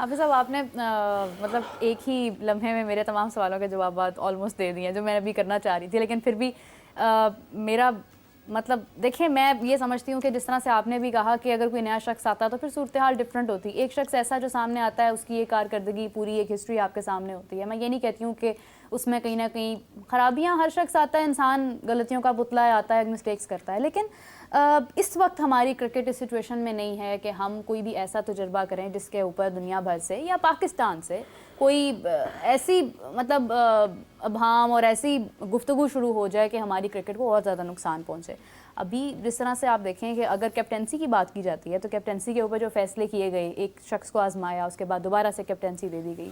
حافظ صاحب آپ نے مطلب ایک ہی لمحے میں میرے تمام سوالوں کے جوابات آلموسٹ دے دیے ہیں جو میں ابھی کرنا چاہ رہی تھی، لیکن پھر بھی میرا مطلب دیکھیں میں یہ سمجھتی ہوں کہ جس طرح سے آپ نے بھی کہا کہ اگر کوئی نیا شخص آتا ہے تو پھر صورتحال ڈفرینٹ ہوتی ہے. ایک شخص ایسا جو سامنے آتا ہے اس کی ایک کارکردگی پوری ایک ہسٹری آپ کے سامنے ہوتی ہے. میں یہ نہیں کہتی ہوں کہ اس میں کہیں نہ کہیں خرابیاں، ہر شخص آتا ہے، انسان غلطیوں کا پتلا ہے، آتا ہے، مسٹیکس کرتا ہے، لیکن اس وقت ہماری کرکٹ اس سچویشن میں نہیں ہے کہ ہم کوئی بھی ایسا تجربہ کریں جس کے اوپر دنیا بھر سے یا پاکستان سے کوئی ایسی مطلب ابہام اور ایسی گفتگو شروع ہو جائے کہ ہماری کرکٹ کو اور زیادہ نقصان پہنچے. ابھی جس طرح سے آپ دیکھیں کہ اگر کیپٹنسی کی بات کی جاتی ہے تو کیپٹنسی کے اوپر جو فیصلے کیے گئے، ایک شخص کو آزمایا، اس کے بعد دوبارہ سے کیپٹنسی دے دی گئی،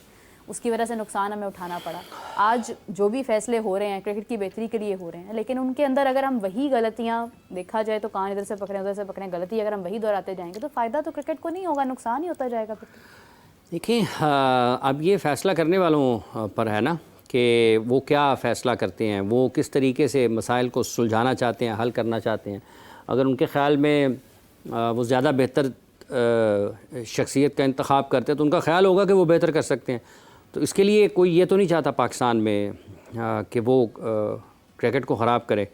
اس کی وجہ سے نقصان ہمیں اٹھانا پڑا. آج جو بھی فیصلے ہو رہے ہیں کرکٹ کی بہتری کے لیے ہو رہے ہیں، لیکن ان کے اندر اگر ہم وہی غلطیاں دیکھا جائے تو کان ادھر سے پکڑیں ادھر سے پکڑیں، غلطی اگر ہم وہی دہراتے جائیں گے تو فائدہ تو کرکٹ کو نہیں ہوگا، نقصان ہی ہوتا جائے گا. پھر دیکھیں اب یہ فیصلہ کرنے والوں پر ہے نا کہ وہ کیا فیصلہ کرتے ہیں، وہ کس طریقے سے مسائل کو سلجھانا چاہتے ہیں، حل کرنا چاہتے ہیں. اگر ان کے خیال میں وہ زیادہ بہتر شخصیت کا انتخاب کرتے ہیں تو ان کا خیال ہوگا کہ وہ بہتر کر سکتے ہیں. تو اس کے لیے کوئی یہ تو نہیں چاہتا پاکستان میں کہ وہ کرکٹ کو خراب کرے.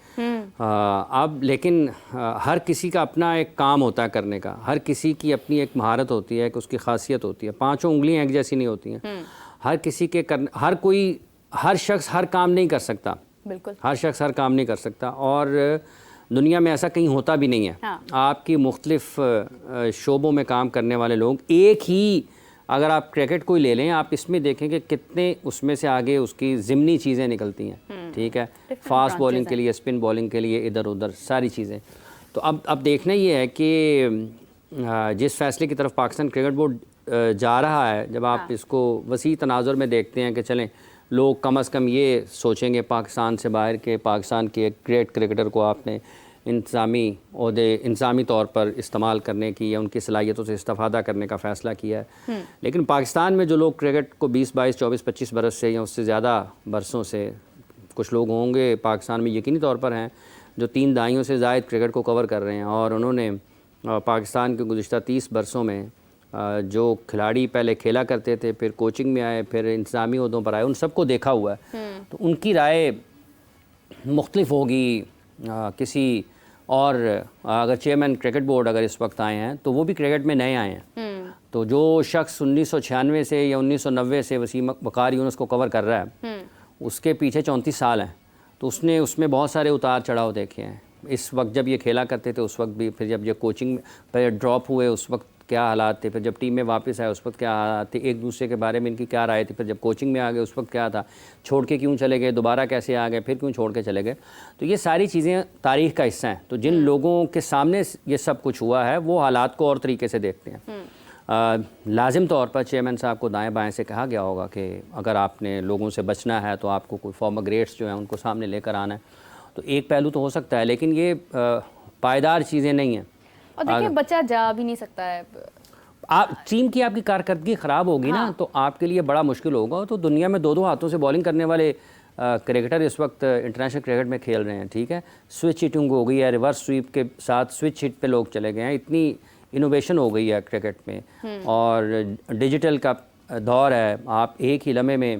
اب لیکن ہر کسی کا اپنا ایک کام ہوتا ہے کرنے کا، ہر کسی کی اپنی ایک مہارت ہوتی ہے، کہ اس کی خاصیت ہوتی ہے. پانچوں انگلیاں ایک جیسی نہیں ہوتی ہیں. ہر کسی کے ہر شخص ہر کام نہیں کر سکتا. بالکل ہر شخص ہر کام نہیں کر سکتا، اور دنیا میں ایسا کہیں ہوتا بھی نہیں ہے. آپ کی مختلف شعبوں میں کام کرنے والے لوگ ایک ہی، اگر آپ کرکٹ کو ہی لے لیں، آپ اس میں دیکھیں کہ کتنے اس میں سے آگے اس کی ضمنی چیزیں نکلتی ہیں. ٹھیک ہے، فاسٹ بولنگ کے لیے، اسپن بولنگ کے لیے، ادھر ادھر ساری چیزیں. تو اب دیکھنا یہ ہے کہ جس فیصلے کی طرف پاکستان کرکٹ بورڈ جا رہا ہے، جب آپ اس کو وسیع تناظر میں دیکھتے ہیں کہ چلیں لوگ کم از کم یہ سوچیں گے پاکستان سے باہر کہ پاکستان کے ایک گریٹ کرکٹر کو آپ نے انتظامی طور پر استعمال کرنے کی یا ان کی صلاحیتوں سے استفادہ کرنے کا فیصلہ کیا ہے. لیکن پاکستان میں جو لوگ کرکٹ کو 20 22 24 25 برس سے یا اس سے زیادہ برسوں سے، کچھ لوگ ہوں گے پاکستان میں یقینی طور پر ہیں جو 3 دہائیوں سے زائد کرکٹ کو کور کر رہے ہیں، اور انہوں نے پاکستان کے گزشتہ 30 برسوں میں جو کھلاڑی پہلے کھیلا کرتے تھے، پھر کوچنگ میں آئے، پھر انتظامی عہدوں پر آئے، ان سب کو دیکھا ہوا ہے. تو ان کی رائے مختلف ہوگی. کسی اور اگر چیئرمین کرکٹ بورڈ اگر اس وقت آئے ہیں تو وہ بھی کرکٹ میں نئے آئے ہیں. تو جو شخص 1996 سے یا 1990 سے وسیم وقار یونس کو کور کر رہا ہے، اس کے پیچھے 34 سال ہیں. تو اس نے اس میں بہت سارے اتار چڑھاؤ دیکھے ہیں. اس وقت جب یہ کھیلا کرتے تھے اس وقت بھی، پھر جب یہ کوچنگ پہ ڈراپ ہوئے اس وقت کیا حالات تھے، پھر جب ٹیم میں واپس آئے اس وقت کیا حالات تھے، ایک دوسرے کے بارے میں ان کی کیا رائے تھی، پھر جب کوچنگ میں آ گئے اس وقت کیا تھا، چھوڑ کے کیوں چلے گئے، دوبارہ کیسے آ گئے، پھر کیوں چھوڑ کے چلے گئے. تو یہ ساری چیزیں تاریخ کا حصہ ہیں. تو جن لوگوں کے سامنے یہ سب کچھ ہوا ہے وہ حالات کو اور طریقے سے دیکھتے ہیں. لازم طور پر چیئرمین صاحب کو دائیں بائیں سے کہا گیا ہوگا کہ اگر آپ نے لوگوں سے بچنا ہے تو آپ کو کوئی فارمر گریڈس جو ہیں ان کو سامنے لے کر آنا ہے. تو ایک پہلو تو ہو سکتا ہے، لیکن یہ پائیدار چیزیں نہیں ہیں. اور دیکھیں بچہ جا بھی نہیں سکتا ہے. ٹیم کی آپ کی کارکردگی خراب ہوگی نا تو آپ کے لیے بڑا مشکل ہوگا. تو دنیا میں 2 ہاتھوں سے بولنگ کرنے والے کرکٹر اس وقت انٹرنیشنل کرکٹ میں کھیل رہے ہیں. ٹھیک ہے، سوئچ ہٹنگ ہو گئی ہے، ریورس سویپ کے ساتھ سوئچ ہٹ پہ لوگ چلے گئے ہیں. اتنی انوویشن ہو گئی ہے کرکٹ میں، اور ڈیجیٹل کا دور ہے. آپ ایک ہی لمحے میں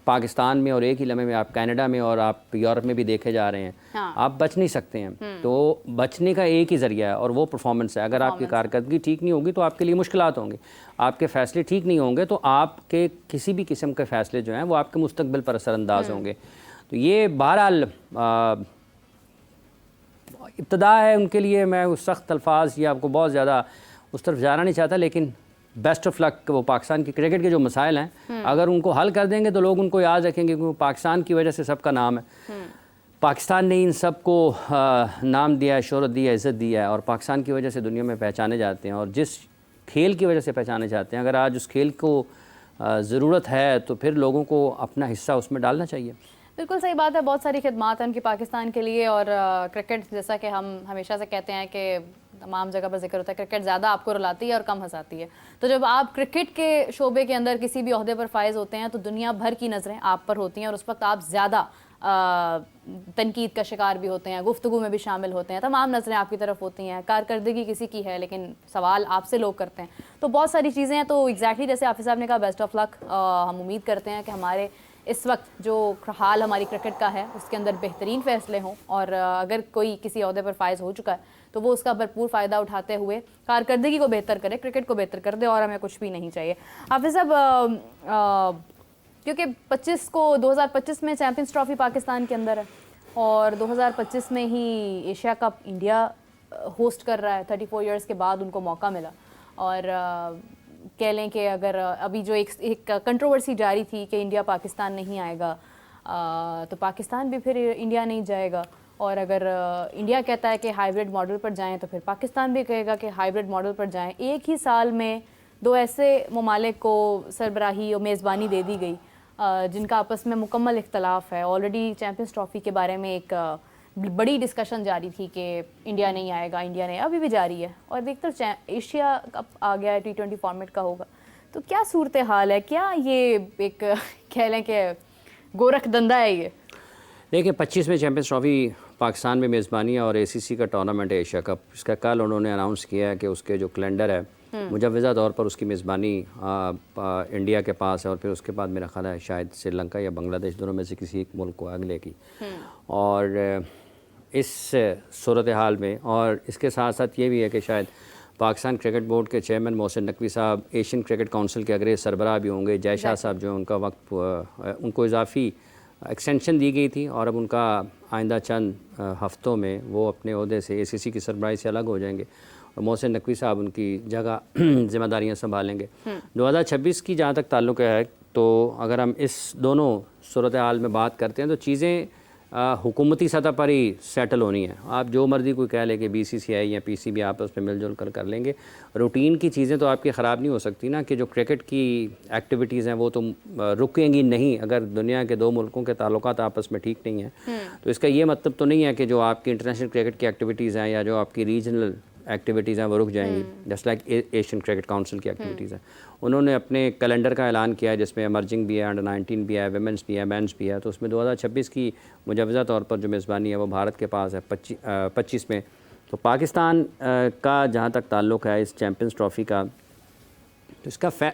پاکستان میں اور ایک ہی لمحے میں آپ کینیڈا میں اور آپ یورپ میں بھی دیکھے جا رہے ہیں. آپ بچ نہیں سکتے ہیں. تو بچنے کا ایک ہی ذریعہ ہے اور وہ پرفارمنس ہے. اگر آپ کی کارکردگی ٹھیک نہیں ہوگی تو آپ کے لیے مشکلات ہوں گے. آپ کے فیصلے ٹھیک نہیں ہوں گے تو آپ کے کسی بھی قسم کے فیصلے جو ہیں وہ آپ کے مستقبل پر اثر انداز ہوں گے. تو یہ بہرحال ابتدا ہے ان کے لیے. میں اس سخت الفاظ یا آپ کو بہت زیادہ اس طرف جانا نہیں چاہتا، لیکن بیسٹ آف لک. وہ پاکستان کی کرکٹ کے جو مسائل ہیں اگر ان کو حل کر دیں گے تو لوگ ان کو یاد رکھیں گے، کیونکہ پاکستان کی وجہ سے سب کا نام ہے. پاکستان نے ان سب کو نام دیا ہے، شہرت دی ہے، عزت دی ہے، اور پاکستان کی وجہ سے دنیا میں پہچانے جاتے ہیں. اور جس کھیل کی وجہ سے پہچانے جاتے ہیں، اگر آج اس کھیل کو ضرورت ہے تو پھر لوگوں کو اپنا حصہ اس میں ڈالنا چاہیے. بالکل صحیح بات ہے, بہت ساری خدمات ہیں ان کی پاکستان کے لیے, اور کرکٹ جیسا کہ ہم ہمیشہ سے کہتے ہیں کہ تمام جگہ پر ذکر ہوتا ہے, کرکٹ زیادہ آپ کو رلاتی ہے اور کم ہنساتی ہے. تو جب آپ کرکٹ کے شعبے کے اندر کسی بھی عہدے پر فائز ہوتے ہیں تو دنیا بھر کی نظریں آپ پر ہوتی ہیں, اور اس وقت آپ زیادہ تنقید کا شکار بھی ہوتے ہیں, گفتگو میں بھی شامل ہوتے ہیں, تمام نظریں آپ کی طرف ہوتی ہیں, کارکردگی کسی کی ہے لیکن سوال آپ سے لوگ کرتے ہیں. تو بہت ساری چیزیں ہیں. تو ایگزیکٹلی جیسے حافظ صاحب نے کہا, بیسٹ آف لک. ہم امید کرتے ہیں کہ ہمارے اس وقت جو حال ہماری کرکٹ کا ہے اس کے اندر بہترین فیصلے ہوں, اور اگر کوئی کسی عہدے پر فائز ہو چکا ہے تو وہ اس کا بھرپور فائدہ اٹھاتے ہوئے کارکردگی کو بہتر کرے, کرکٹ کو بہتر کر دے, اور ہمیں کچھ بھی نہیں چاہیے. حافظ صاحب, کیونکہ 2025 میں چیمپئنز ٹرافی پاکستان کے اندر ہے, اور 2025 میں ہی ایشیا کپ انڈیا ہوسٹ کر رہا ہے, 34 ایئرس کے بعد ان کو موقع ملا. اور کہہ لیں کہ اگر ابھی جو ایک کنٹروورسی جاری تھی کہ انڈیا پاکستان نہیں آئے گا, تو پاکستان بھی پھر انڈیا نہیں جائے گا, اور اگر انڈیا کہتا ہے کہ ہائیبرڈ ماڈل پر جائیں تو پھر پاکستان بھی کہے گا کہ ہائیبرڈ ماڈل پر جائیں. ایک ہی سال میں دو ایسے ممالک کو سربراہی اور میزبانی دے دی گئی جن کا آپس میں مکمل اختلاف ہے. آلریڈی چیمپئنز ٹرافی کے بارے میں ایک بڑی ڈسکشن جاری تھی کہ انڈیا نہیں آئے گا, انڈیا نہیں, ابھی بھی جاری ہے, اور دیکھتے ایشیا کپ آ گیا ہے, T20 فارمیٹ کا ہوگا. تو کیا صورتحال ہے, کیا یہ ایک کہہ لیں کہ گورکھ دندہ ہے یہ؟ دیکھیں 25 میں چیمپئنز ٹرافی پاکستان میں میزبانی ہے, اور ACC کا ٹورنامنٹ ہے ایشیا کپ. اس کا کل انہوں نے اناؤنس کیا ہے کہ اس کے جو کیلنڈر ہے مجوزہ طور پر اس کی میزبانی انڈیا کے پاس ہے, اور پھر اس کے بعد میرا خیال ہے شاید سری لنکا یا بنگلہ دیش, دونوں میں سے کسی ایک ملک کو اگلے کی. اور اس صورتحال میں, اور اس کے ساتھ ساتھ یہ بھی ہے کہ شاید پاکستان کرکٹ بورڈ کے چیئرمین محسن نقوی صاحب ایشین کرکٹ کونسل کے اگرے سربراہ بھی ہوں گے. جے شاہ صاحب جو ہیں ان کا وقت ان کو اضافی ایکسٹینشن دی گئی تھی, اور اب ان کا آئندہ چند ہفتوں میں وہ اپنے عہدے سے ACC کی سربراہی سے الگ ہو جائیں گے, اور محسن نقوی صاحب ان کی جگہ ذمہ داریاں سنبھالیں گے. 2026 کی جہاں تک تعلق ہے, تو اگر ہم اس دونوں صورتحال میں بات کرتے ہیں تو چیزیں حکومتی سطح پر ہی سیٹل ہونی ہے. آپ جو مرضی کوئی کہہ لے کہ BCCI یا PCB آپس میں مل جل کر لیں گے, روٹین کی چیزیں تو آپ کی خراب نہیں ہو سکتی نا, کہ جو کرکٹ کی ایکٹیویٹیز ہیں وہ تو رکیں گی نہیں اگر دنیا کے دو ملکوں کے تعلقات آپس میں ٹھیک نہیں ہیں. تو اس کا یہ مطلب تو نہیں ہے کہ جو آپ کی انٹرنیشنل کرکٹ کی ایکٹیویٹیز ہیں یا جو آپ کی ریجنل ایکٹیویٹیز ہیں وہ رک جائیں گی, just like Asian cricket council کی ایکٹیویٹیز ہیں. انہوں نے اپنے کیلنڈر کا اعلان کیا ہے جس میں ایمرجنگ بھی ہے, Under-19 بھی ہے, ویمنس بھی ہے, مینس بھی ہے. تو اس میں 2026 کی مجوزہ طور پر جو میزبانی ہے وہ بھارت کے پاس ہے 25 میں. تو پاکستان کا جہاں تک تعلق ہے اس چیمپئنز ٹرافی کا, تو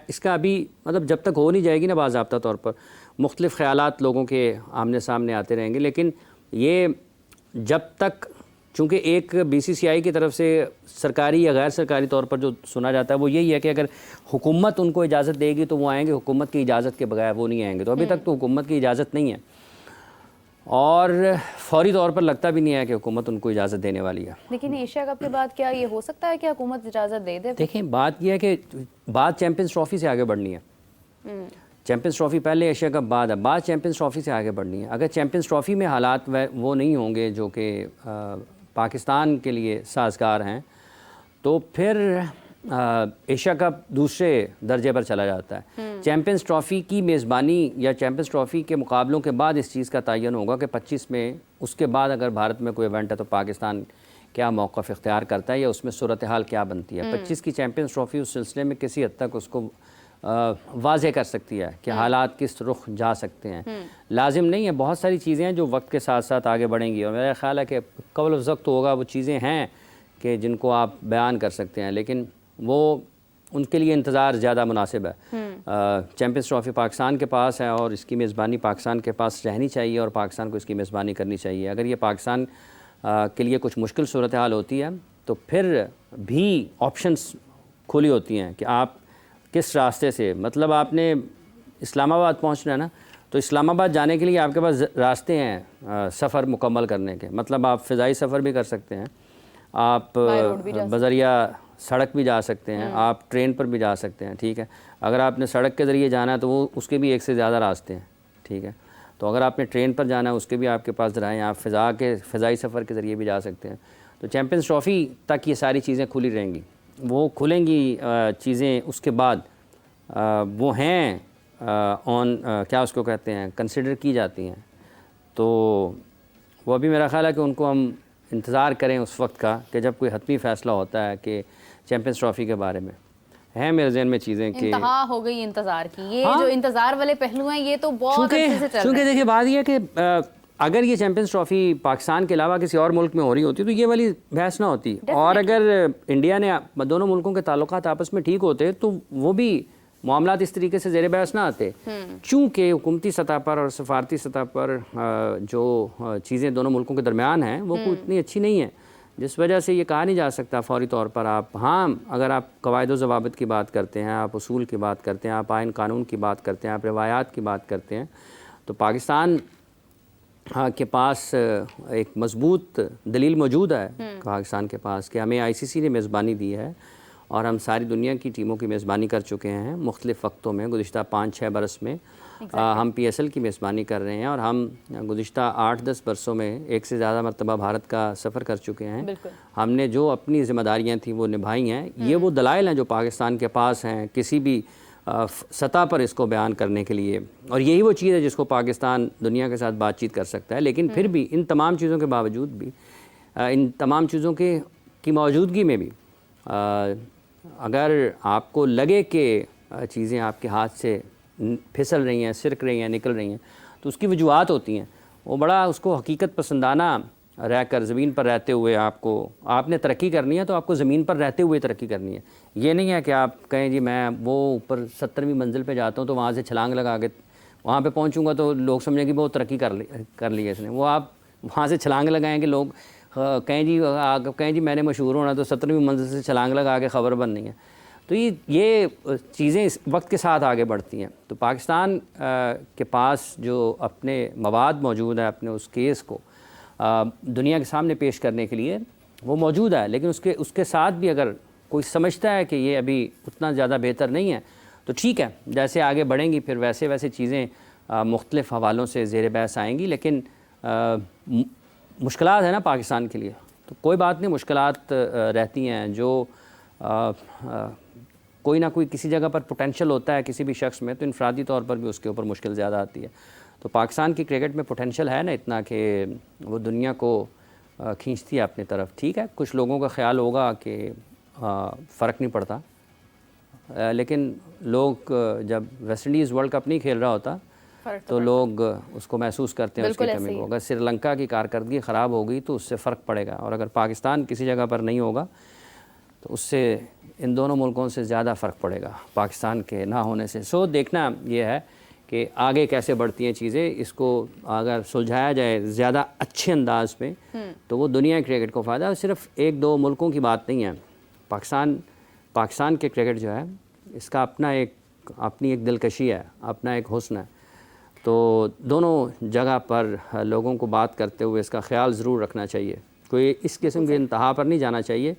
اس کا ابھی مطلب جب تک ہو نہیں جائے گی نا باضابطہ طور پر مختلف خیالات لوگوں کے آمنے سامنے آتے رہیں گے. لیکن یہ جب تک, چونکہ ایک BCCI کی طرف سے سرکاری یا غیر سرکاری طور پر جو سنا جاتا ہے وہ یہی ہے کہ اگر حکومت ان کو اجازت دے گی تو وہ آئیں گے, حکومت کی اجازت کے بغیر وہ نہیں آئیں گے. تو ابھی تک تو حکومت کی اجازت نہیں ہے, اور فوری طور پر لگتا بھی نہیں ہے کہ حکومت ان کو اجازت دینے والی ہے. لیکن ایشیا کپ کے بعد کیا یہ ہو سکتا ہے کہ حکومت اجازت دے دے؟ دیکھیں بات یہ ہے کہ بات چیمپئنز ٹرافی سے آگے بڑھنی ہے. چیمپئنز ٹرافی پہلے, ایشیا کپ بعد ہے, بات چیمپئنز ٹرافی سے آگے بڑھنی ہے. اگر چیمپئنز ٹرافی میں حالات وہ نہیں ہوں گے جو کہ پاکستان کے لیے سازگار ہیں, تو پھر ایشیا کپ دوسرے درجے پر چلا جاتا ہے. چیمپئنز ٹرافی کی میزبانی یا چیمپئنز ٹرافی کے مقابلوں کے بعد اس چیز کا تعین ہوگا کہ 25 میں اس کے بعد اگر بھارت میں کوئی ایونٹ ہے تو پاکستان کیا موقف اختیار کرتا ہے یا اس میں صورتحال کیا بنتی ہے. 25 کی چیمپئنز ٹرافی اس سلسلے میں کسی حد تک اس کو واضح کر سکتی ہے کہ حالات کس رخ جا سکتے ہیں. لازم نہیں ہے, بہت ساری چیزیں ہیں جو وقت کے ساتھ ساتھ آگے بڑھیں گی, اور میرا خیال ہے کہ قبل از وقت ہوگا وہ چیزیں ہیں کہ جن کو آپ بیان کر سکتے ہیں, لیکن وہ ان کے لیے انتظار زیادہ مناسب ہے. چیمپئنز ٹرافی پاکستان کے پاس ہے اور اس کی میزبانی پاکستان کے پاس رہنی چاہیے, اور پاکستان کو اس کی میزبانی کرنی چاہیے. اگر یہ پاکستان کے لیے کچھ مشکل صورتحال ہوتی ہے تو پھر بھی آپشنس کھلی ہوتی ہیں کہ آپ کس راستے سے, مطلب آپ نے اسلام آباد پہنچنا ہے نا, تو اسلام آباد جانے کے لیے آپ کے پاس راستے ہیں سفر مکمل کرنے کے. مطلب آپ فضائی سفر بھی کر سکتے ہیں, آپ بذریعہ سڑک بھی جا سکتے ہیں, آپ ٹرین پر بھی جا سکتے ہیں. ٹھیک ہے, اگر آپ نے سڑک کے ذریعے جانا ہے تو وہ اس کے بھی ایک سے زیادہ راستے ہیں. ٹھیک ہے, تو اگر آپ نے ٹرین پر جانا ہے اس کے بھی آپ کے پاس ذرائع ہیں, آپ فضائی سفر کے ذریعے بھی جا سکتے ہیں. تو چیمپئنز ٹرافی تک یہ ساری چیزیں کھلی رہیں گی. وہ کھلیں گی چیزیں اس کے بعد, وہ ہیں کیا اس کو کہتے ہیں, کنسیڈر کی جاتی ہیں. تو وہ ابھی میرا خیال ہے کہ ان کو ہم انتظار کریں اس وقت کا کہ جب کوئی حتمی فیصلہ ہوتا ہے کہ چیمپئنز ٹرافی کے بارے میں ہیں میرے ذہن میں چیزیں کہ انتہا ہو گئی انتظار کی. یہ جو انتظار والے پہلو ہیں یہ تو بہت اچھے سے چل رہے ہیں. چونکہ دیکھیے بات یہ ہے کہ اگر یہ چیمپئنز ٹرافی پاکستان کے علاوہ کسی اور ملک میں ہو رہی ہوتی تو یہ والی بحث نہ ہوتی, اور اگر انڈیا نے دونوں ملکوں کے تعلقات آپس میں ٹھیک ہوتے تو وہ بھی معاملات اس طریقے سے زیر بحث نہ آتے. چونکہ حکومتی سطح پر اور سفارتی سطح پر جو چیزیں دونوں ملکوں کے درمیان ہیں وہ کوئی اتنی اچھی نہیں ہیں, جس وجہ سے یہ کہا نہیں جا سکتا فوری طور پر آپ اگر آپ قواعد و ضوابط کی بات کرتے ہیں, آپ اصول کی بات کرتے ہیں, آپ آئین قانون کی بات کرتے ہیں, آپ روایات کی بات کرتے ہیں, تو پاکستان کے پاس ایک مضبوط دلیل موجود ہے پاکستان کے پاس کہ ہمیں آئی سی سی نے میزبانی دی ہے اور ہم ساری دنیا کی ٹیموں کی میزبانی کر چکے ہیں مختلف وقتوں میں. گزشتہ 5-6 برس میں ہم پی ایس ایل کی میزبانی کر رہے ہیں اور ہم گزشتہ 8-10 برسوں میں ایک سے زیادہ مرتبہ بھارت کا سفر کر چکے ہیں. ہم نے جو اپنی ذمہ داریاں تھیں وہ نبھائی ہیں. یہ وہ دلائل ہیں جو پاکستان کے پاس ہیں کسی بھی سطح پر اس کو بیان کرنے کے لیے, اور یہی وہ چیز ہے جس کو پاکستان دنیا کے ساتھ بات چیت کر سکتا ہے. لیکن پھر بھی ان تمام چیزوں کے باوجود بھی, ان تمام چیزوں کی موجودگی میں بھی, اگر آپ کو لگے کہ چیزیں آپ کے ہاتھ سے پھسل رہی ہیں, سرک رہی ہیں, نکل رہی ہیں, تو اس کی وجوہات ہوتی ہیں. وہ بڑا اس کو حقیقت پسندانہ رہ کر زمین پر رہتے ہوئے آپ نے ترقی کرنی ہے تو آپ کو زمین پر رہتے ہوئے ترقی کرنی ہے. یہ نہیں ہے کہ آپ کہیں جی میں وہ اوپر 70ویں منزل پہ جاتا ہوں تو وہاں سے چھلانگ لگا کے وہاں پہ پہنچوں گا تو لوگ سمجھیں گے بہت ترقی کر لی ہے اس نے. وہ آپ وہاں سے چھلانگ لگائیں کہ لوگ کہیں جی میں نے مشہور ہونا تو 70ویں منزل سے چھلانگ لگا کے خبر بننی ہے. تو یہ چیزیں اس وقت کے ساتھ آگے بڑھتی ہیں. تو پاکستان کے پاس جو اپنے مواد موجود ہے اپنے اس کیس کو دنیا کے سامنے پیش کرنے کے لیے وہ موجود ہے, لیکن اس کے ساتھ بھی اگر کوئی سمجھتا ہے کہ یہ ابھی اتنا زیادہ بہتر نہیں ہے تو ٹھیک ہے, جیسے آگے بڑھیں گی پھر ویسے چیزیں مختلف حوالوں سے زیر بحث آئیں گی. لیکن مشکلات ہیں نا پاکستان کے لیے, تو کوئی بات نہیں, مشکلات رہتی ہیں. جو کوئی نہ کوئی کسی جگہ پر پوٹینشل ہوتا ہے کسی بھی شخص میں تو انفرادی طور پر بھی اس کے اوپر مشکل زیادہ آتی ہے. تو پاکستان کی کرکٹ میں پوٹینشل ہے نا اتنا کہ وہ دنیا کو کھینچتی ہے اپنی طرف. ٹھیک ہے, کچھ لوگوں کا خیال ہوگا کہ فرق نہیں پڑتا, لیکن لوگ جب ویسٹ انڈیز ورلڈ کپ نہیں کھیل رہا ہوتا تو لوگ اس کو محسوس کرتے ہیں اس کی کمی کو. اگر سری لنکا کی کارکردگی خراب ہو گئی تو اس سے فرق پڑے گا, اور اگر پاکستان کسی جگہ پر نہیں ہوگا تو اس سے ان دونوں ملکوں سے زیادہ فرق پڑے گا پاکستان کے نہ ہونے سے. سو دیکھنا یہ ہے کہ آگے کیسے بڑھتی ہیں چیزیں. اس کو اگر سلجھایا جائے زیادہ اچھے انداز میں تو وہ دنیا کے کرکٹ کو فائدہ ہے. صرف 1-2 ملکوں کی بات نہیں ہے. پاکستان کے کرکٹ جو ہے اس کا اپنی ایک دلکشی ہے, اپنا ایک حسن ہے. تو دونوں جگہ پر لوگوں کو بات کرتے ہوئے اس کا خیال ضرور رکھنا چاہیے. کوئی اس قسم کے انتہا پر نہیں جانا چاہیے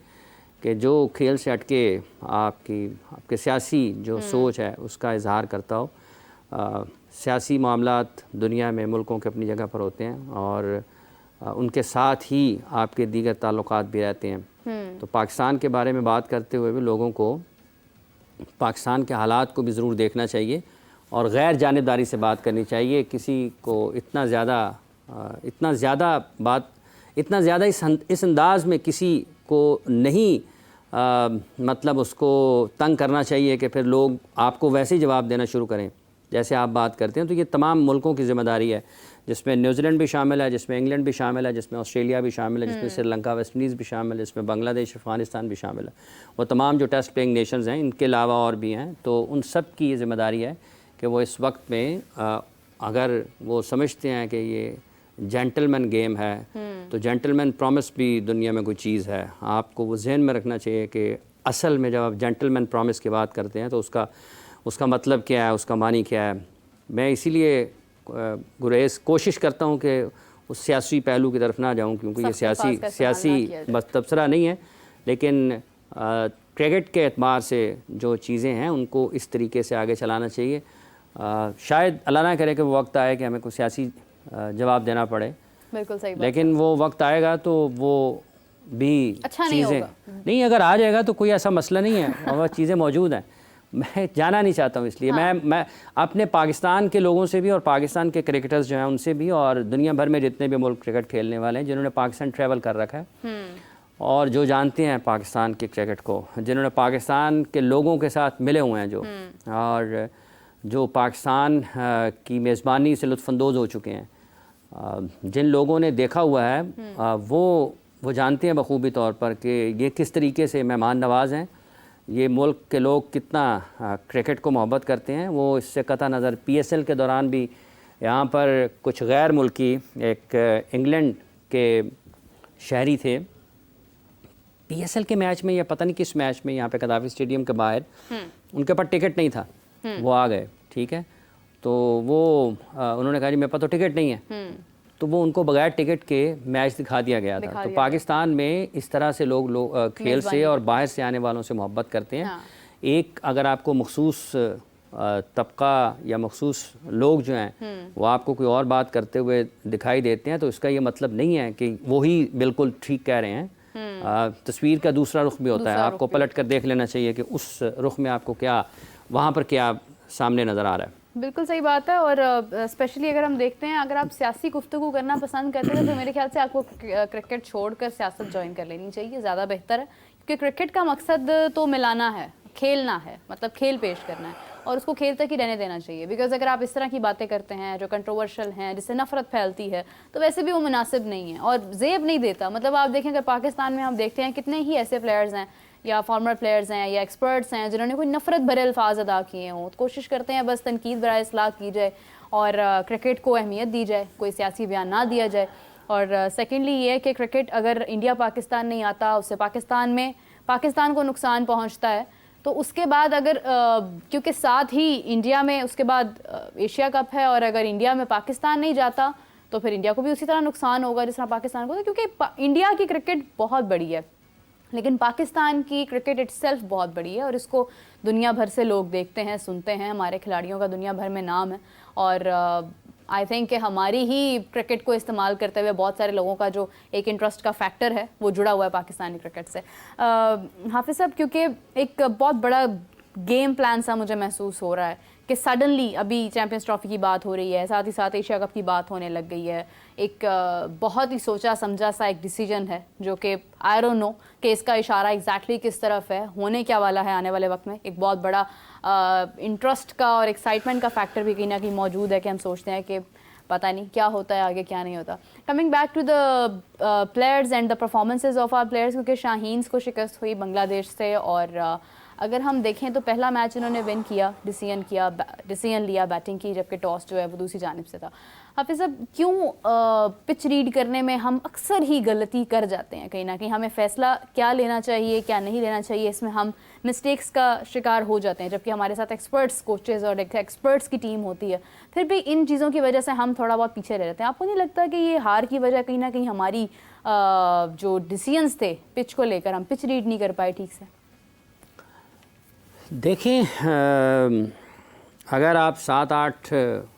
کہ جو کھیل سے ہٹ کے آپ کے سیاسی جو سوچ ہے اس کا اظہار کرتا ہو. سیاسی معاملات دنیا میں ملکوں کے اپنی جگہ پر ہوتے ہیں اور ان کے ساتھ ہی آپ کے دیگر تعلقات بھی رہتے ہیں. تو پاکستان کے بارے میں بات کرتے ہوئے بھی لوگوں کو پاکستان کے حالات کو بھی ضرور دیکھنا چاہیے اور غیر جانبداری سے بات کرنی چاہیے. کسی کو اتنا زیادہ اس انداز میں کسی کو نہیں مطلب اس کو تنگ کرنا چاہیے کہ پھر لوگ آپ کو ویسے ہی جواب دینا شروع کریں جیسے آپ بات کرتے ہیں. تو یہ تمام ملکوں کی ذمہ داری ہے, جس میں نیوزی لینڈ بھی شامل ہے, جس میں انگلینڈ بھی شامل ہے, جس میں آسٹریلیا بھی شامل ہے, جس میں سری لنکا ویسٹ انڈیز بھی شامل ہے, جس میں بنگلہ دیش افغانستان بھی شامل ہے. وہ تمام جو ٹیسٹ پلینگ نیشنز ہیں ان کے علاوہ اور بھی ہیں. تو ان سب کی یہ ذمہ داری ہے کہ وہ اس وقت میں اگر وہ سمجھتے ہیں کہ یہ جینٹلمین گیم ہے تو جینٹلمین پرومس بھی دنیا میں کوئی چیز ہے. آپ کو وہ ذہن میں رکھنا چاہیے کہ اصل میں جب آپ جینٹلمین پرومس کی بات کرتے ہیں تو اس کا مطلب کیا ہے, اس کا معنی کیا ہے. میں اسی لیے گریز کوشش کرتا ہوں کہ اس سیاسی پہلو کی طرف نہ جاؤں کیونکہ یہ سیاسی تبصرہ نہیں ہے, لیکن کرکٹ کے اعتبار سے جو چیزیں ہیں ان کو اس طریقے سے آگے چلانا چاہیے. شاید اللہ نہ کرے کہ وہ وقت آئے کہ ہمیں کوئی سیاسی جواب دینا پڑے, بالکل صحیح بات, لیکن وہ وقت آئے گا تو وہ بھی چیزیں نہیں, اگر آ جائے گا تو کوئی ایسا مسئلہ نہیں ہے اور وہ چیزیں موجود ہیں. میں جانا نہیں چاہتا ہوں، اس لیے میں اپنے پاکستان کے لوگوں سے بھی اور پاکستان کے کرکٹرز جو ہیں ان سے بھی اور دنیا بھر میں جتنے بھی ملک کرکٹ کھیلنے والے ہیں جنہوں نے پاکستان ٹریول کر رکھا ہے اور جو جانتے ہیں پاکستان کے کرکٹ کو، جنہوں نے پاکستان کے لوگوں کے ساتھ ملے ہوئے ہیں جو، اور جو پاکستان کی میزبانی سے لطف اندوز ہو چکے ہیں، جن لوگوں نے دیکھا ہوا ہے وہ جانتے ہیں بخوبی طور پر کہ یہ کس طریقے سے مہمان نواز ہیں، یہ ملک کے لوگ کتنا کرکٹ کو محبت کرتے ہیں۔ وہ اس سے قطع نظر پی ایس ایل کے دوران بھی یہاں پر کچھ غیر ملکی، ایک انگلینڈ کے شہری تھے، پی ایس ایل کے میچ میں یا پتہ نہیں کس میچ میں، یہاں پہ قذافی اسٹیڈیم کے باہر ان کے پاس ٹکٹ نہیں تھا، وہ آ گئے، ٹھیک ہے، تو وہ انہوں نے کہا جی میرے پاس تو ٹکٹ نہیں ہے، تو وہ ان کو بغیر ٹکٹ کے میچ دکھا دیا گیا تھا۔ تو پاکستان میں اس طرح سے لوگ کھیل سے اور باہر سے آنے والوں سے محبت کرتے ہیں۔ ایک اگر آپ کو مخصوص طبقہ یا مخصوص لوگ جو ہیں وہ آپ کو کوئی اور بات کرتے ہوئے دکھائی دیتے ہیں تو اس کا یہ مطلب نہیں ہے کہ وہی بالکل ٹھیک کہہ رہے ہیں۔ تصویر کا دوسرا رخ بھی ہوتا ہے، آپ کو پلٹ کر دیکھ لینا چاہیے کہ اس رخ میں آپ کو کیا، وہاں پر کیا سامنے نظر آ رہا ہے۔ بالکل صحیح بات ہے، اور اسپیشلی اگر ہم دیکھتے ہیں اگر آپ سیاسی گفتگو کرنا پسند کرتے ہیں تو میرے خیال سے آپ کو کرکٹ چھوڑ کر سیاست جوائن کر لینی چاہیے، زیادہ بہتر ہے، کیونکہ کرکٹ کا مقصد تو ملانا ہے، کھیلنا ہے، مطلب کھیل پیش کرنا ہے اور اس کو کھیل تک ہی رہنے دینا چاہیے، بیکاز اگر آپ اس طرح کی باتیں کرتے ہیں جو کنٹروورشل ہیں، جس سے نفرت پھیلتی ہے، تو ویسے بھی وہ مناسب نہیں ہے اور زیب نہیں دیتا۔ مطلب آپ دیکھیں اگر پاکستان میں ہم دیکھتے ہیں کتنے ہی ایسے پلیئرز ہیں یا فارمر پلیئرز ہیں یا ایکسپرٹس ہیں جنہوں نے کوئی نفرت بھرے الفاظ ادا کیے ہوں، کوشش کرتے ہیں بس تنقید برائے اصلاح کی جائے اور کرکٹ کو اہمیت دی جائے، کوئی سیاسی بیان نہ دیا جائے۔ اور سیکنڈلی یہ ہے کہ کرکٹ اگر انڈیا پاکستان نہیں آتا، اس سے پاکستان کو نقصان پہنچتا ہے، تو اس کے بعد اگر کیونکہ ساتھ ہی انڈیا میں اس کے بعد ایشیا کپ ہے، اور اگر انڈیا میں پاکستان نہیں جاتا تو پھر انڈیا کو بھی اسی طرح نقصان ہوگا جس طرح پاکستان کو، کیونکہ انڈیا کی کرکٹ بہت بڑی ہے لیکن پاکستان کی کرکٹ اٹ سیلف بہت بڑی ہے اور اس کو دنیا بھر سے لوگ دیکھتے ہیں، سنتے ہیں، ہمارے کھلاڑیوں کا دنیا بھر میں نام ہے، اور آئی تھنک کہ ہماری ہی کرکٹ کو استعمال کرتے ہوئے بہت سارے لوگوں کا جو ایک انٹرسٹ کا فیکٹر ہے وہ جڑا ہوا ہے پاکستانی کرکٹ سے۔ حافظ صاحب، کیونکہ ایک بہت بڑا گیم پلان سا مجھے محسوس ہو رہا ہے کہ سڈنلی ابھی چیمپئنز ٹرافی کی بات ہو رہی ہے، ساتھ ہی ساتھ ایشیا کپ کی بات ہونے لگ گئی ہے، ایک بہت ہی سوچا سمجھا سا ایک ڈیسیجن ہے جو کہ آئی ڈونٹ نو کہ اس کا اشارہ ایگزیکٹلی کس طرف ہے، ہونے کیا والا ہے آنے والے وقت میں۔ ایک بہت بڑا انٹرسٹ کا اور ایکسائٹمنٹ کا فیکٹر بھی کہیں نہ کہیں موجود ہے کہ ہم سوچتے ہیں کہ پتہ نہیں کیا ہوتا ہے آگے، کیا نہیں ہوتا۔ Coming back to the players and the performances of our players, کیونکہ شاہینز کو شکست ہوئی بنگلہ دیش سے، اور اگر ہم دیکھیں تو پہلا میچ انہوں نے ون کیا، ڈیسیژن لیا بیٹنگ کی، جبکہ ٹاس جو ہے وہ دوسری جانب سے تھا۔ حافظ صاحب، کیوں پچ ریڈ کرنے میں ہم اکثر ہی غلطی کر جاتے ہیں؟ کہیں نہ کہیں ہمیں فیصلہ کیا لینا چاہیے، کیا نہیں لینا چاہیے، اس میں ہم مسٹیکس کا شکار ہو جاتے ہیں، جبکہ ہمارے ساتھ ایکسپرٹس کوچز اور ایکسپرٹس کی ٹیم ہوتی ہے، پھر بھی ان چیزوں کی وجہ سے ہم تھوڑا بہت پیچھے رہ جاتے ہیں۔ آپ کو نہیں لگتا کہ یہ ہار کی وجہ کہیں نہ کہیں ہماری جو ڈیسیژنز تھے پچ کو لے کر، ہم پچ ریڈ نہیں کر پائے ٹھیک سے؟ دیکھیں، اگر آپ 7-8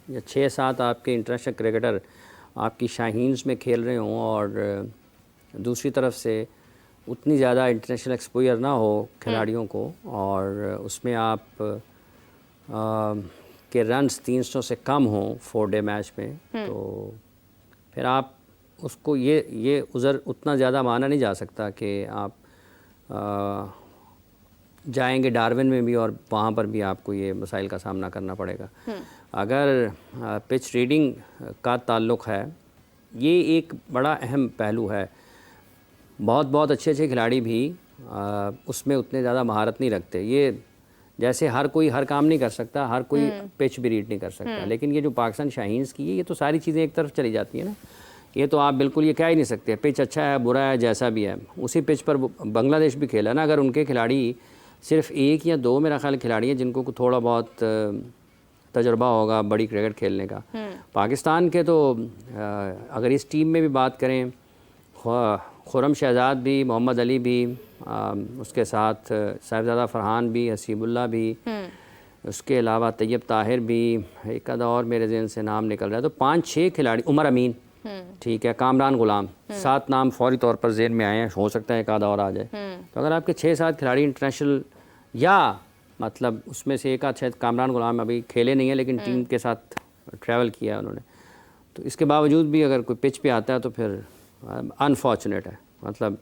یا 6-7 آپ کے انٹرنیشنل کرکٹر آپ کی شاہینز میں کھیل رہے ہوں اور دوسری طرف سے اتنی زیادہ انٹرنیشنل ایکسپوئر نہ ہو کھلاڑیوں کو، اور اس میں آپ کے رنز 300 سے کم ہوں 4 ڈے میچ میں، تو پھر آپ اس کو یہ عذر اتنا زیادہ مانا نہیں جا سکتا کہ آپ جائیں گے ڈارون میں بھی اور وہاں پر بھی آپ کو یہ مسائل کا سامنا کرنا پڑے گا۔ اگر پچ ریڈنگ کا تعلق ہے، یہ ایک بڑا اہم پہلو ہے۔ بہت اچھے کھلاڑی بھی اس میں اتنے زیادہ مہارت نہیں رکھتے۔ یہ جیسے ہر کوئی ہر کام نہیں کر سکتا، ہر کوئی پچ بھی ریڈ نہیں کر سکتا، لیکن یہ جو پاکستان شاہینز کی ہے یہ تو ساری چیزیں ایک طرف چلی جاتی ہیں نا، یہ تو آپ بالکل یہ کہہ ہی نہیں سکتے پچ اچھا ہے برا ہے جیسا بھی ہے۔ اسی پچ پر بنگلہ دیش بھی کھیلا نا، اگر ان کے کھلاڑی صرف 1 یا 2 میرا خیال کھلاڑی ہیں جن کو تھوڑا بہت تجربہ ہوگا بڑی کرکٹ کھیلنے کا، پاکستان کے تو اگر اس ٹیم میں بھی بات کریں، خرم شہزاد بھی، محمد علی بھی، اس کے ساتھ صاحبزادہ فرحان بھی، حسیب اللہ بھی، اس کے علاوہ طیب طاہر بھی، ایک آدھا اور میرے ذہن سے نام نکل رہا ہے، تو 5-6 کھلاڑی، عمر امین، ٹھیک ہے، کامران غلام، 7 نام فوری طور پر ذہن میں آئے ہیں، ہو سکتا ہے ایک آدھا اور آ جائے۔ تو اگر آپ کے 6-7 کھلاڑی انٹرنیشنل یا مطلب اس میں سے ایک آدھ شاید کامران غلام ابھی کھیلے نہیں ہیں لیکن ٹیم کے ساتھ ٹریول کیا ہے انہوں نے. تو اس کے باوجود بھی اگر کوئی پچ پہ آتا ہے تو پھر انفارچونیٹ ہے. مطلب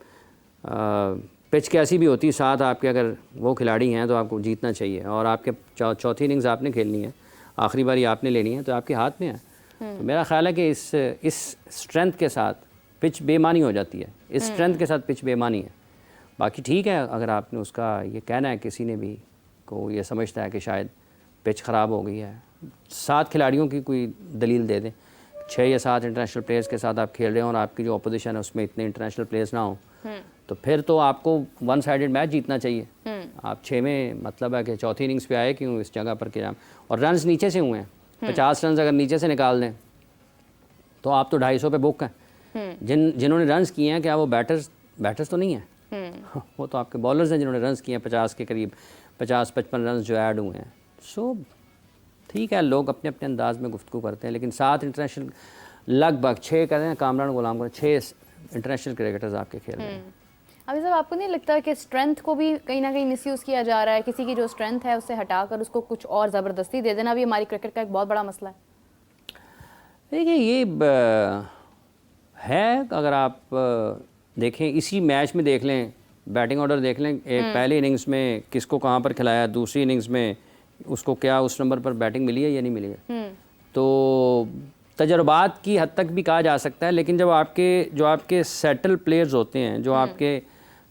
پچ کیسی بھی ہوتی ہے, ساتھ آپ کے اگر وہ کھلاڑی ہیں تو آپ کو جیتنا چاہیے, اور آپ کے چوتھی اننگز آپ نے کھیلنی ہے, آخری باری آپ نے لینی ہے, تو آپ کے ہاتھ میں ہے. تو میرا خیال ہے کہ اس اسٹرینتھ کے ساتھ پچ بے معنی ہو جاتی ہے, اس اسٹرینتھ کے ساتھ پچ بے معنی ہے. باقی ٹھیک ہے اگر آپ نے اس کا یہ کہنا ہے, کسی نے بھی کو یہ سمجھتا ہے کہ شاید پچ خراب ہو گئی ہے, 7 کھلاڑیوں کی کوئی دلیل دے دیں. 6 یا 7 انٹرنیشنل پلیئرز کے ساتھ آپ کھیل رہے ہیں اور آپ کی جو اپوزیشن ہے اس میں اتنے انٹرنیشنل پلیئرز نہ ہوں, تو پھر تو آپ کو 1 سائیڈڈ میچ جیتنا چاہیے. آپ 6 میں مطلب ہے کہ چوتھی اننگز پہ آئے کیوں اس جگہ پر کہ اور رنز نیچے سے ہوئے ہیں, 50 رنز اگر نیچے سے نکال دیں تو آپ تو 250 پہ بک ہیں. جنہوں نے رنز کیے ہیں کیا وہ بیٹرز تو نہیں ہیں, وہ تو آپ کے بالرز ہیں جنہوں نے رنز کیے ہیں 50 کے قریب, 50-55 رنز جو ایڈ ہوئے ہیں. سو ٹھیک ہے, لوگ اپنے اپنے انداز میں گفتگو کرتے ہیں, لیکن 7 انٹرنیشنل لگ بھگ 6 کہتے ہیں کامران غلام کو, 6 انٹرنیشنل کرکٹرز آپ کے کھیل رہے ہیں. ابھی صاحب آپ کو نہیں لگتا کہ اسٹرینتھ کو بھی کہیں نہ کہیں مس یوز کیا جا رہا ہے, کسی کی جو اسٹرینتھ ہے اس سے ہٹا کر اس کو کچھ اور زبردستی دے دینا بھی ہماری کرکٹ کا ایک بہت بڑا مسئلہ ہے؟ دیکھیے یہ ہے, اگر آپ دیکھیں اسی میچ میں دیکھ لیں, بیٹنگ آرڈر دیکھ لیں, ایک پہلی اننگز میں کس کو کہاں پر کھلایا, دوسری اننگز میں اس کو کیا اس نمبر پر بیٹنگ ملی ہے یا نہیں ملی ہے. تو تجربات کی حد تک بھی کہا جا سکتا ہے, لیکن جب آپ کے سیٹل پلیئرز ہوتے ہیں, جو آپ کے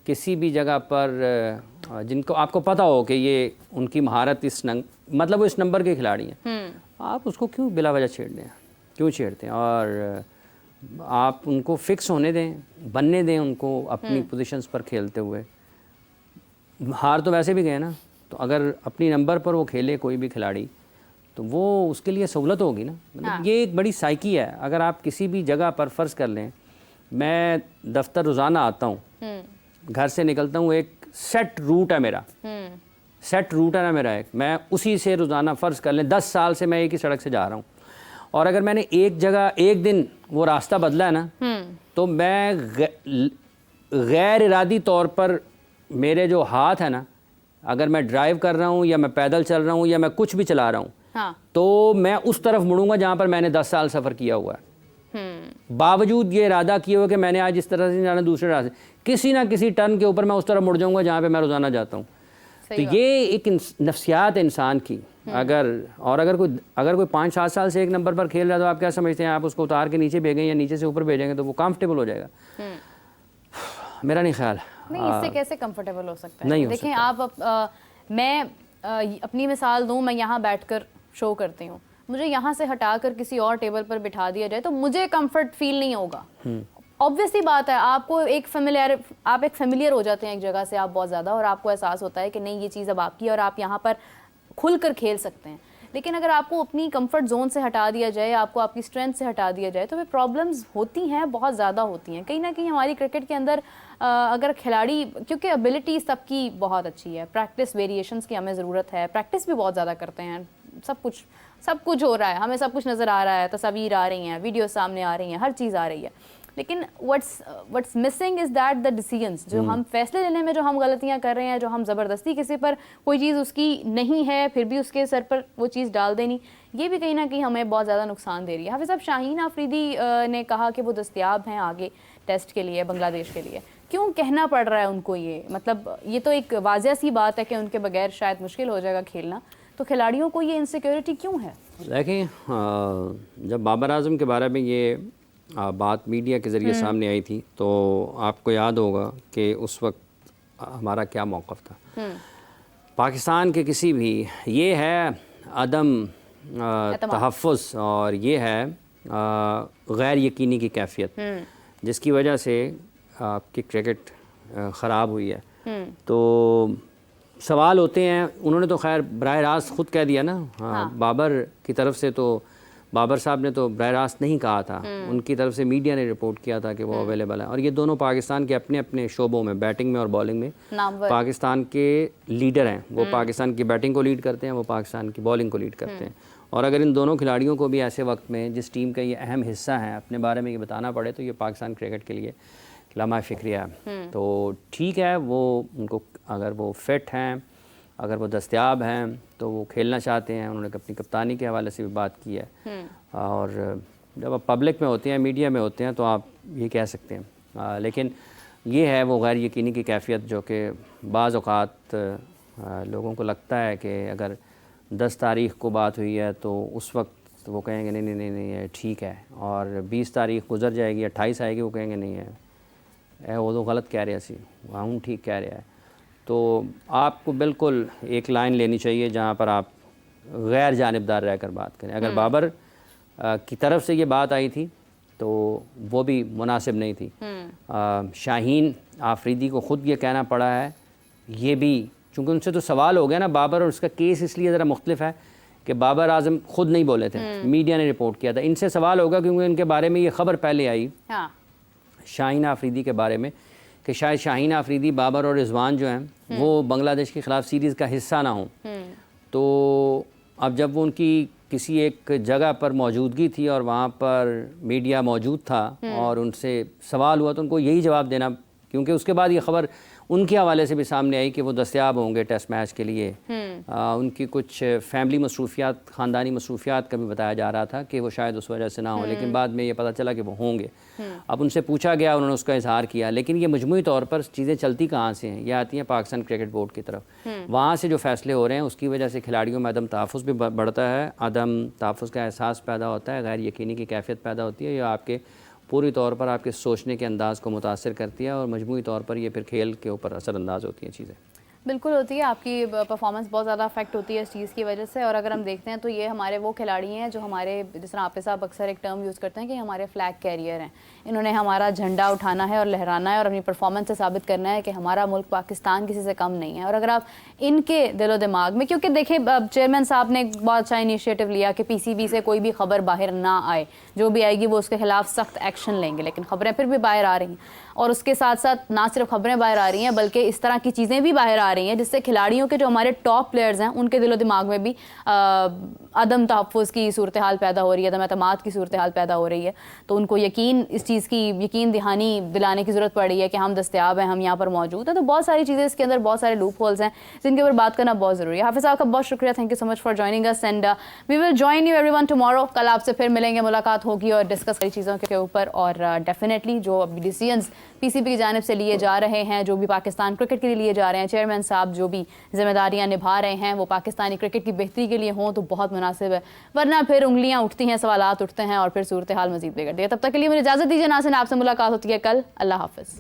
کسی بھی جگہ پر جن کو آپ کو پتہ ہو کہ یہ ان کی مہارت مطلب وہ اس نمبر کے کھلاڑی ہیں, آپ اس کو کیوں بلا وجہ چھیڑتے ہیں, اور آپ ان کو فکس ہونے دیں, بننے دیں ان کو اپنی پوزیشنز پر کھیلتے ہوئے. ہار تو ویسے بھی گئے نا, تو اگر اپنی نمبر پر وہ کھیلے کوئی بھی کھلاڑی تو وہ اس کے لیے سہولت ہوگی نا. مطلب یہ ایک بڑی سائیکی ہے. اگر آپ کسی بھی جگہ پر فرض کر لیں, میں دفتر روزانہ آتا ہوں, گھر سے نکلتا ہوں, ایک سیٹ روٹ ہے میرا, ایک میں اسی سے روزانہ فرض کر لیں 10 سال سے میں ایک ہی سڑک سے جا رہا ہوں, اور اگر میں نے ایک دن وہ راستہ بدلا ہے نا, تو میں غیر ارادی طور پر میرے جو ہاتھ ہے نا, اگر میں ڈرائیو کر رہا ہوں یا میں پیدل چل رہا ہوں یا میں کچھ بھی چلا رہا ہوں, تو میں اس طرف مڑوں گا جہاں پر میں نے 10 سال سفر کیا ہوا ہے, باوجود یہ ارادہ کیے ہوئے کہ میں نے آج اس طرح سے جانا, دوسرے راستے کسی نہ کسی ٹرن کے اوپر میں اس طرف مڑ جاؤں گا جہاں پہ میں روزانہ جاتا ہوں. تو یہ ایک نفسیات ہے انسان کی. اگر کوئی 5-7 سال سے ایک نمبر پر کھیل رہا ہے, تو آپ کیا سمجھتے ہیں آپ اس کو اتار کے نیچے بھیجیں یا نیچے سے اوپر بھیجیں گے تو وہ کمفرٹیبل ہو جائے گا؟ میرا نہیں خیال. نہیں, اس سے کیسے کمفرٹیبل ہو سکتا ہے؟ دیکھیں آپ, میں اپنی مثال دوں, میں یہاں بیٹھ کر شو کرتی ہوں, مجھے یہاں سے ہٹا کر کسی اور ٹیبل پر بٹھا دیا جائے تو مجھے کمفرٹ فیل نہیں ہوگا. آبویسلی بات ہے, آپ کو ایک فیملیئر ہو جاتے ہیں ایک جگہ سے آپ بہت زیادہ, اور آپ کو احساس ہوتا ہے کہ نہیں یہ چیز اب آپ کی اور آپ یہاں پر کھل کر کھیل سکتے ہیں. لیکن اگر آپ کو اپنی کمفرٹ زون سے ہٹا دیا جائے, آپ کو آپ کی اسٹرینتھ سے ہٹا دیا جائے, تو پھر پرابلمز ہوتی ہیں, بہت زیادہ ہوتی ہیں. کہیں نہ کہیں ہماری کرکٹ کے اندر اگر کھلاڑی, کیونکہ ابیلٹی سب کی بہت اچھی ہے, پریکٹس ویریشنز کی ہمیں ضرورت ہے, پریکٹس بھی بہت زیادہ کرتے ہیں, سب کچھ ہو رہا ہے, ہمیں سب کچھ نظر آ رہا ہے, تصاویر آ رہی ہیں, ویڈیو سامنے آ رہی ہیں, ہر چیز آ رہی ہے. لیکن what's missing is that the decisions, جو ہم فیصلے لینے میں جو ہم غلطیاں کر رہے ہیں, جو ہم زبردستی کسی پر کوئی چیز اس کی نہیں ہے پھر بھی اس کے سر پر وہ چیز ڈال دینی, یہ بھی کہیں نہ کہیں ہمیں بہت زیادہ نقصان دے رہی ہے. حافظ صاحب, شاہین آفریدی نے کہا کہ وہ دستیاب ہیں آگے ٹیسٹ کے لیے بنگلہ دیش کے لیے, کیوں کہنا پڑ رہا ہے ان کو یہ؟ مطلب یہ تو ایک واضح سی بات ہے کہ ان کے بغیر شاید مشکل ہو جائے گا کھیلنا, تو کھلاڑیوں کو یہ انسیکیورٹی کیوں ہے؟ دیکھیں, جب بابر اعظم کے بارے میں یہ بات میڈیا کے ذریعے سامنے آئی تھی تو آپ کو یاد ہوگا کہ اس وقت ہمارا کیا موقف تھا. پاکستان کے کسی بھی, یہ ہے عدم تحفظ اور یہ ہے غیر یقینی کی کیفیت, جس کی وجہ سے آپ کی کرکٹ خراب ہوئی ہے. تو سوال ہوتے ہیں, انہوں نے تو خیر براہ راست خود کہہ دیا نا, بابر کی طرف سے تو بابر صاحب نے تو براہ راست نہیں کہا تھا, ان کی طرف سے میڈیا نے رپورٹ کیا تھا کہ وہ اویلیبل ہے. اور یہ دونوں پاکستان کے اپنے اپنے شعبوں میں, بیٹنگ میں اور بالنگ میں پاکستان کے لیڈر ہیں. وہ پاکستان کی بیٹنگ کو لیڈ کرتے ہیں, وہ پاکستان کی بالنگ کو لیڈ کرتے ہیں. اور اگر ان دونوں کھلاڑیوں کو بھی ایسے وقت میں جس ٹیم کا یہ اہم حصہ ہے اپنے بارے میں یہ بتانا پڑے, تو یہ پاکستان کرکٹ کے لیے لمحہ فکریہ ہے. تو ٹھیک ہے, وہ ان کو اگر وہ فٹ ہیں, اگر وہ دستیاب ہیں تو وہ کھیلنا چاہتے ہیں. انہوں نے اپنی کپتانی کے حوالے سے بھی بات کی ہے. اور جب آپ پبلک میں ہوتے ہیں, میڈیا میں ہوتے ہیں, تو آپ یہ کہہ سکتے ہیں. لیکن یہ ہے وہ غیر یقینی کی کیفیت جو کہ بعض اوقات لوگوں کو لگتا ہے کہ اگر 10 تاریخ کو بات ہوئی ہے تو اس وقت وہ کہیں گے نہیں یہ ٹھیک ہے, اور 20 تاریخ گزر جائے گی, 28 آئے گی, وہ کہیں گے نہیں ہے وہ تو غلط کہہ رہے سی, ہوں ٹھیک کہہ رہا ہے. تو آپ کو بالکل ایک لائن لینی چاہیے جہاں پر آپ غیر جانبدار رہ کر بات کریں. اگر بابر کی طرف سے یہ بات آئی تھی تو وہ بھی مناسب نہیں تھی. شاہین آفریدی کو خود یہ کہنا پڑا ہے, یہ بھی چونکہ ان سے تو سوال ہو گیا نا. بابر اور اس کا کیس اس لیے ذرا مختلف ہے کہ بابر اعظم خود نہیں بولے تھے, میڈیا نے رپورٹ کیا تھا. ان سے سوال ہوگا کیونکہ ان کے بارے میں یہ خبر پہلے آئی شاہین آفریدی کے بارے میں کہ شاید شاہین آفریدی, بابر اور رضوان جو ہیں وہ بنگلہ دیش کے خلاف سیریز کا حصہ نہ ہوں. تو اب جب وہ ان کی کسی ایک جگہ پر موجودگی تھی اور وہاں پر میڈیا موجود تھا اور ان سے سوال ہوا تو ان کو یہی جواب دینا, کیونکہ اس کے بعد یہ خبر ان کے حوالے سے بھی سامنے آئی کہ وہ دستیاب ہوں گے ٹیسٹ میچ کے لیے. ان کی کچھ فیملی مصروفیات, خاندانی مصروفیات کا بھی بتایا جا رہا تھا کہ وہ شاید اس وجہ سے نہ ہوں, لیکن بعد میں یہ پتہ چلا کہ وہ ہوں گے. اب ان سے پوچھا گیا, انہوں نے اس کا اظہار کیا. لیکن یہ مجموعی طور پر چیزیں چلتی کہاں سے ہیں؟ یہ آتی ہیں پاکستان کرکٹ بورڈ کی طرف. وہاں سے جو فیصلے ہو رہے ہیں اس کی وجہ سے کھلاڑیوں میں عدم تحفظ بھی بڑھتا ہے, عدم تحفظ کا احساس پیدا ہوتا ہے, غیر یقینی کی کیفیت پیدا ہوتی ہے. یہ آپ کے پوری طور پر آپ کے سوچنے کے انداز کو متاثر کرتی ہے اور مجموعی طور پر یہ پھر کھیل کے اوپر اثر انداز ہوتی ہیں چیزیں. بالکل ہوتی ہے, آپ کی پرفارمنس بہت زیادہ افیکٹ ہوتی ہے اس چیز کی وجہ سے. اور اگر ہم دیکھتے ہیں تو یہ ہمارے وہ کھلاڑی ہیں جو ہمارے, جس طرح حافظ صاحب اکثر ایک ٹرم یوز کرتے ہیں کہ ہمارے فلیگ کیریئر ہیں. انہوں نے ہمارا جھنڈا اٹھانا ہے اور لہرانا ہے اور اپنی پرفارمنس سے ثابت کرنا ہے کہ ہمارا ملک پاکستان کسی سے کم نہیں ہے. اور اگر آپ ان کے دل و دماغ میں, کیونکہ دیکھیں چیئرمین صاحب نے بہت اچھا انیشیٹو لیا کہ PCB سے کوئی بھی خبر باہر نہ آئے, جو بھی آئے گی وہ اس کے خلاف سخت ایکشن لیں گے. لیکن خبریں پھر بھی باہر آ رہی ہیں, اور اس کے ساتھ ساتھ نہ صرف خبریں باہر آ رہی ہیں بلکہ اس طرح کی چیزیں بھی باہر آ رہی ہیں جس سے کھلاڑیوں کے جو ہمارے ٹاپ پلیئرز ہیں ان کے دل و دماغ میں بھی عدم تحفظ کی صورتحال پیدا ہو رہی ہے, عدم اعتماد کی صورتحال پیدا ہو رہی ہے. تو ان کو اس چیز کی یقین دہانی دلانے کی ضرورت پڑ رہی ہے کہ ہم دستیاب ہیں, ہم یہاں پر موجود ہیں. تو بہت ساری چیزیں اس کے اندر, بہت سارے لوپ ہولز ہیں جن کے اوپر بات کرنا بہت ضروری ہے. حافظ صاحب کا بہت شکریہ, thank you so much for joining اس, and we will join you everyone tomorrow. کل آپ سے پھر ملیں گے, ملاقات ہوگی اور ڈسکس کری چیزوں کے اوپر. اور ڈیفینیٹلی جو ابھی ڈیسیژنز PCB کی جانب سے لیے جا رہے ہیں, جو بھی پاکستان کرکٹ کے لیے لیے جا رہے ہیں, چیئرمین صاحب جو بھی ذمہ داریاں نبھا رہے ہیں وہ پاکستانی کرکٹ کی بہتری کے لیے ہوں تو بہت مناسب ہے, ورنہ پھر انگلیاں اٹھتی ہیں, سوالات اٹھتے ہیں اور پھر صورتحال مزید بگڑتی ہے. تب تک کے لیے مجھے اجازت دیجیے, ناظرین آپ سے ملاقات ہوتی ہے کل. اللہ حافظ.